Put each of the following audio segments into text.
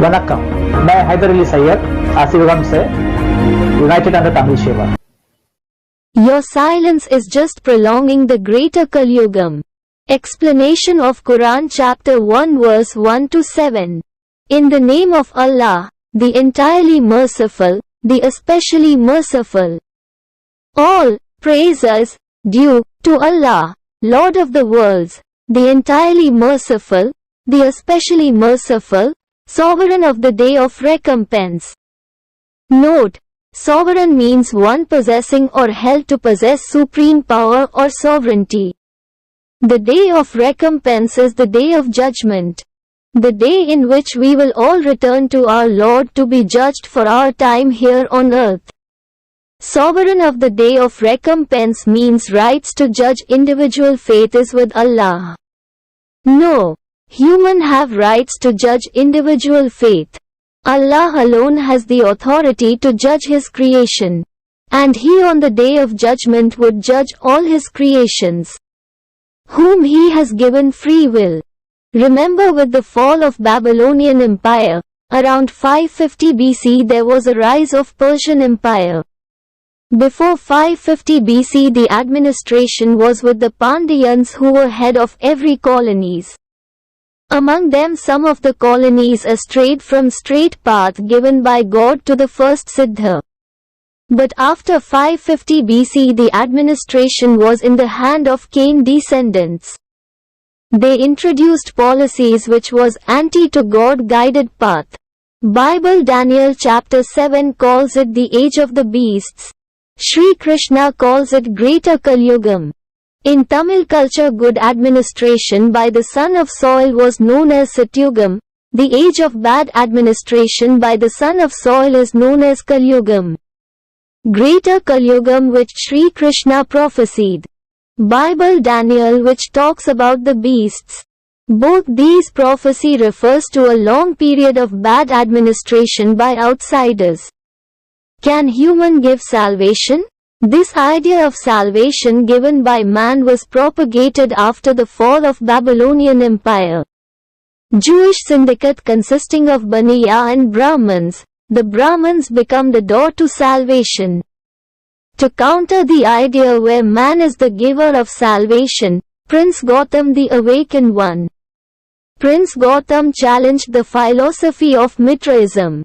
वनक्कम, मैं हैदर अली सैयद आसिफगंज से United under Tamil सेवा. Your silence is just prolonging the greater Kalyugam. Explanation of Quran chapter 1 verse 1 to 7. In the name of Allah, the entirely merciful, the especially merciful. All praises due to Allah, Lord of the worlds, the entirely merciful, the especially merciful, Sovereign of the day of recompense. Note: sovereign means one possessing or held to possess supreme power or sovereignty. The day of recompense is the day of judgment. The day in which we will all return to our Lord to be judged for our time here on earth. Sovereign of the day of recompense means rights to judge individual faith is with Allah. No human have rights to judge individual faith. Allah alone has the authority to judge His creation. And He on the day of judgment would judge all His creations, whom He has given free will. Remember, with the fall of Babylonian Empire, around 550 BC there was a rise of Persian Empire. Before 550 BC the administration was with the Pandyans, who were head of every colonies. Among them some of the colonies strayed from straight path given by God to the first Siddha. But after 550 BC the administration was in the hand of Cain descendants. They introduced policies which was anti to God-guided path. Bible Daniel chapter 7 calls it the age of the beasts. Sri Krishna calls it greater Kalyugam. In Tamil culture, good administration by the son of soil was known as Satyugam. The age of bad administration by the son of soil is known as Kalyugam. Greater Kalyugam, which Sri Krishna prophesied. Bible Daniel, which talks about the beasts. Both these prophecy refers to a long period of bad administration by outsiders. Can human give salvation? This idea of salvation given by man was propagated after the fall of Babylonian Empire. Jewish syndicate consisting of Baniya and Brahmins, the Brahmins become the door to salvation. To counter the idea where man is the giver of salvation, Prince Gautam, the awakened one. Prince Gautam challenged the philosophy of Mitraism.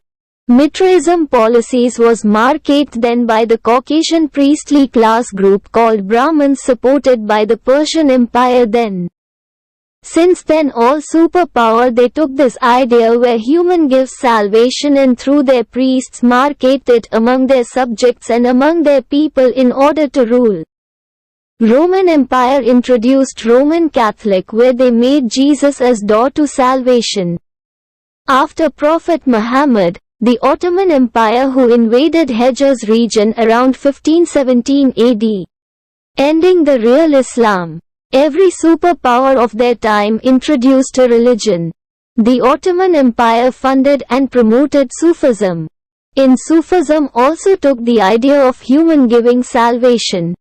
Mitraism policies was marketed then by the Caucasian priestly class group called Brahmins, supported by the Persian Empire then. Since then all superpower they took this idea where human gives salvation and through their priests market it among their subjects and among their people in order to rule. Roman Empire introduced Roman Catholic where they made Jesus as door to salvation. After Prophet Muhammad, the Ottoman Empire, who invaded Hejaz region around 1517 AD, ending the real Islam. Every superpower of their time introduced a religion. The Ottoman Empire funded and promoted Sufism. In Sufism also took the idea of human giving salvation.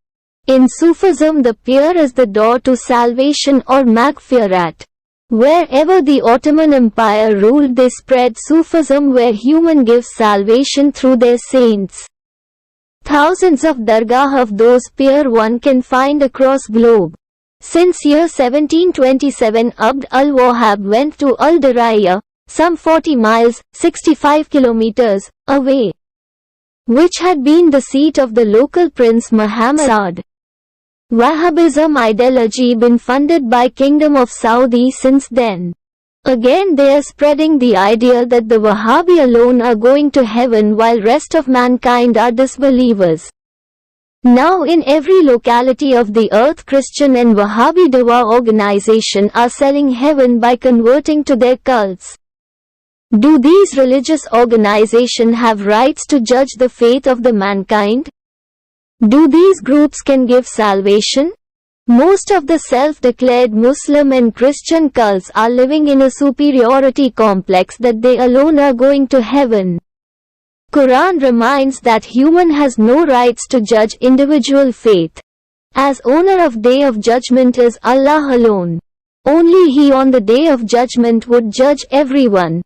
In Sufism the pir is the door to salvation or Maghfirat. Wherever the Ottoman Empire ruled they spread Sufism where human gives salvation through their saints. Thousands of dargah of those pir one can find across globe. Since year 1727 Abd al-Wahhab went to Al-Daraya, some 40 miles, 65 kilometers, away, which had been the seat of the local Prince Muhammad. Wahhabism ideology been funded by Kingdom of Saudi since then. Again they are spreading the idea that the Wahhabi alone are going to heaven while rest of mankind are disbelievers. Now in every locality of the earth Christian and Wahhabi Dawa organization are selling heaven by converting to their cults. Do these religious organizations have rights to judge the faith of the mankind? Do these groups can give salvation? Most of the self-declared Muslim and Christian cults are living in a superiority complex that they alone are going to heaven. Quran reminds that human has no rights to judge individual faith. As owner of Day of Judgment is Allah alone. Only He on the Day of Judgment would judge everyone.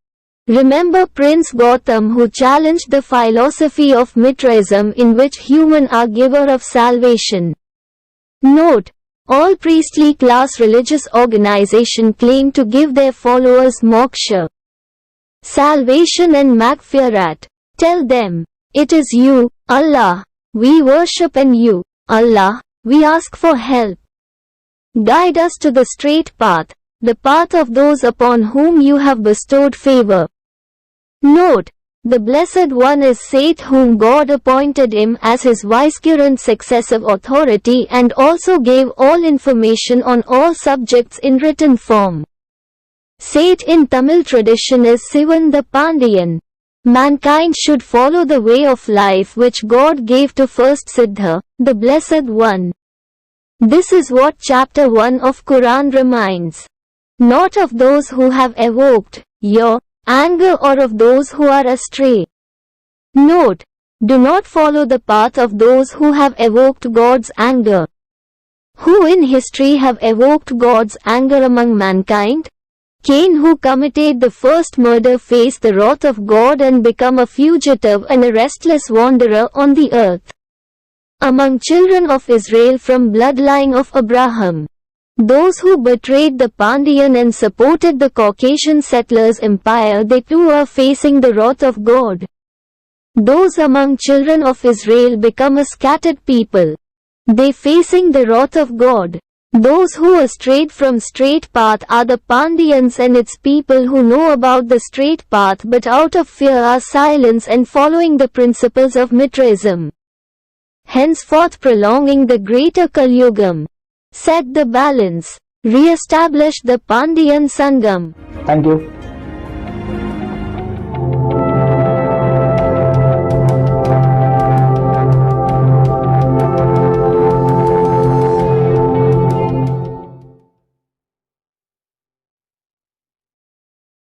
Remember Prince Gautam, who challenged the philosophy of Mitraism, in which humans are giver of salvation. Note: all priestly class religious organizations claim to give their followers moksha, salvation and maghfirat. Tell them, it is you, Allah, we worship, and you, Allah, we ask for help. Guide us to the straight path, the path of those upon whom you have bestowed favor. Note: the Blessed One is Seth, whom God appointed him as his vicegerent successive authority and also gave all information on all subjects in written form. Seth in Tamil tradition is Sivan the Pandian. Mankind should follow the way of life which God gave to first Siddha, the Blessed One. This is what chapter 1 of Quran reminds. Not of those who have evoked your anger or of those who are astray. Note: do not follow the path of those who have evoked God's anger. Who in history have evoked God's anger among mankind? Cain, who committed the first murder, faced the wrath of God and became a fugitive and a restless wanderer on the earth. Among children of Israel from bloodline of Abraham, those who betrayed the Pandyan and supported the Caucasian settlers' empire, they too are facing the wrath of God. Those among children of Israel become a scattered people. They facing the wrath of God. Those who strayed from straight path are the Pandyans and its people who know about the straight path but out of fear are silent and following the principles of Mitraism, henceforth prolonging the greater Kalyugam. Set the balance. Re-establish the Pandyan Sangam. Thank you.